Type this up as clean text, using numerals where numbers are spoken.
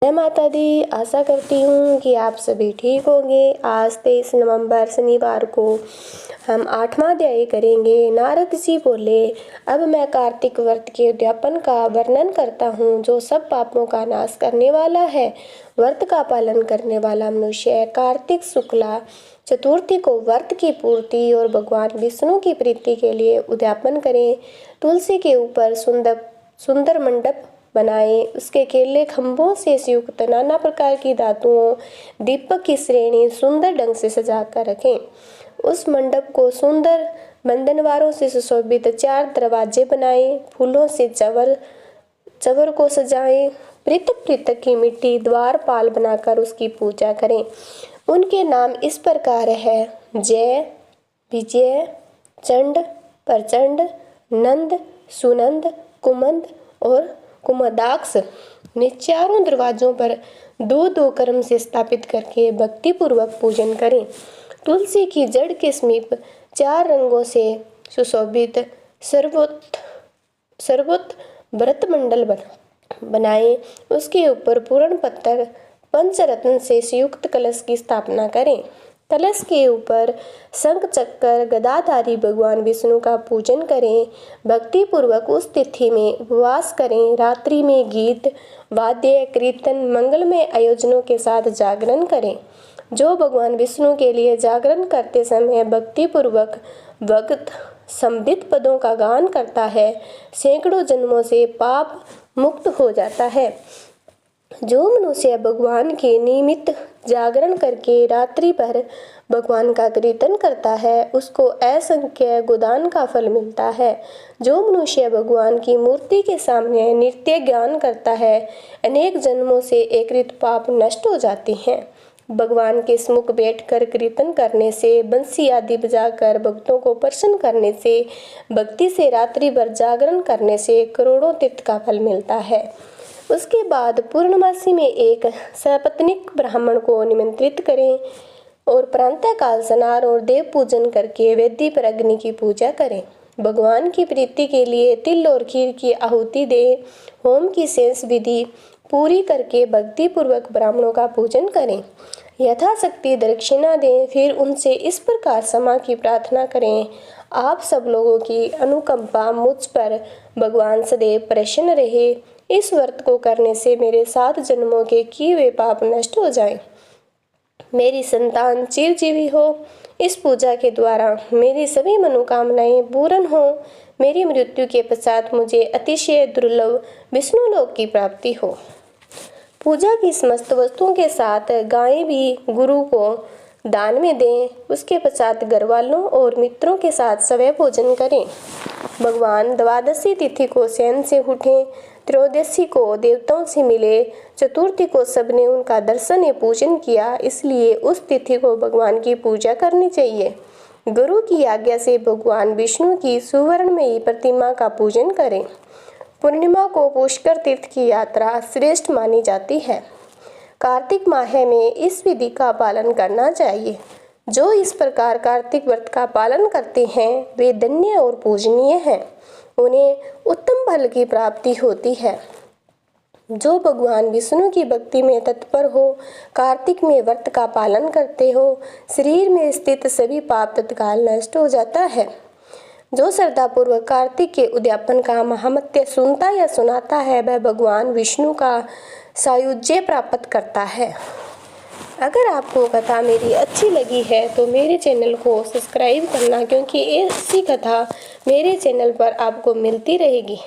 जय माता दी। आशा करती हूँ कि आप सभी ठीक होंगे। आज 23 नवंबर शनिवार को हम 8वां अध्याय करेंगे। नारद जी बोले, अब मैं कार्तिक व्रत के उद्यापन का वर्णन करता हूँ, जो सब पापों का नाश करने वाला है। व्रत का पालन करने वाला मनुष्य कार्तिक शुक्ला चतुर्थी को व्रत की पूर्ति और भगवान विष्णु की प्रीति के लिए उद्यापन करें। तुलसी के ऊपर सुंदर मंडप बनाएं। उसके केले खंभों से युक्त नाना प्रकार की धातुओं दीपक की श्रेणी सुंदर ढंग से सजा कर रखें। उस मंडप को सुंदर बंधनवारों से सुशोभित 4 दरवाजे बनाएं। फूलों से चवर को सजाएं। पृथक पृथक की मिट्टी द्वारपाल बनाकर उसकी पूजा करें। उनके नाम इस प्रकार है: जय, विजय, चंड, प्रचंड, नंद, सुनंद, कुमंद और कुमदाक्ष। ने चारों दरवाजों पर 2-2 क्रम से स्थापित करके भक्ति पूर्वक पूजन करें। तुलसी की जड़ के समीप 4 रंगों से सुशोभित सर्वोत्त व्रत मंडल बनाएं। उसके ऊपर पूर्ण पत्थर पंचरत्न से युक्त कलश की स्थापना करें। कलश के ऊपर शंख चक्र गदाधारी भगवान विष्णु का पूजन करें। भक्ति पूर्वक उस तिथि में उपवास करें। रात्रि में गीत वाद्य कीर्तन मंगलमय आयोजनों के साथ जागरण करें। जो भगवान विष्णु के लिए जागरण करते समय भक्ति पूर्वक भक्त संबित पदों का गान करता है, सैकड़ों जन्मों से पाप मुक्त हो जाता है। जो मनुष्य भगवान के निमित्त जागरण करके रात्रि भर भगवान का कीर्तन करता है, उसको असंख्य गोदान का फल मिलता है। जो मनुष्य भगवान की मूर्ति के सामने नित्य ज्ञान करता है, अनेक जन्मों से एकृत पाप नष्ट हो जाते हैं। भगवान के सम्मुख बैठकर कीर्तन करने से, बंसी आदि बजाकर भक्तों को प्रसन्न करने से, भक्ति से रात्रि भर जागरण करने से करोड़ों तीर्थ का फल मिलता है। उसके बाद पूर्णमासी में एक सपत्नीक ब्राह्मण को निमंत्रित करें और प्रातःकाल स्नान और देव पूजन करके वेदी पर अग्नि की पूजा करें। भगवान की प्रीति के लिए तिल और खीर की आहुति दें। होम की शेष विधि पूरी करके भक्ति पूर्वक ब्राह्मणों का पूजन करें। यथाशक्ति दक्षिणा दें। फिर उनसे इस प्रकार क्षमा की प्रार्थना करें: आप सब लोगों की अनुकंपा मुझ पर भगवान सदैव प्रसन्न रहे। इस व्रत को करने से मेरे 7 जन्मों के किए हुए पाप नष्ट हो जाएं। मेरी संतान चिरजीवी हो। इस पूजा के द्वारा मेरी सभी मनोकामनाएं पूर्ण हो। मेरी मृत्यु के पश्चात मुझे अतिशय दुर्लभ विष्णु लोक की प्राप्ति हो। पूजा की समस्त वस्तुओं के साथ गायें भी गुरु को दान में दें। उसके पश्चात घर वालों और मित्रों के साथ सवै भोजन करें। भगवान द्वादशी तिथि को शयन से उठें। त्रयोदशी को देवताओं से मिले। चतुर्थी को सबने उनका दर्शन या पूजन किया, इसलिए उस तिथि को भगवान की पूजा करनी चाहिए। गुरु की आज्ञा से भगवान विष्णु की सुवर्णमयी प्रतिमा का पूजन करें। पूर्णिमा को पुष्कर तीर्थ की यात्रा श्रेष्ठ मानी जाती है। कार्तिक माह में इस विधि का पालन करना चाहिए। जो इस प्रकार कार्तिक व्रत का पालन करते हैं, वे धन्य और पूजनीय हैं। उन्हें उत्तम फल की प्राप्ति होती है। जो भगवान विष्णु की भक्ति में तत्पर हो, कार्तिक में व्रत का पालन करते हो, शरीर में स्थित सभी पाप तत्काल नष्ट हो जाता है। जो श्रद्धापूर्वक कार्तिक के उद्यापन का महात्म्य सुनता या सुनाता है, वह भगवान विष्णु का सायुज्य प्राप्त करता है। अगर आपको कथा मेरी अच्छी लगी है तो मेरे चैनल को सब्सक्राइब करना, क्योंकि ऐसी कथा मेरे चैनल पर आपको मिलती रहेगी।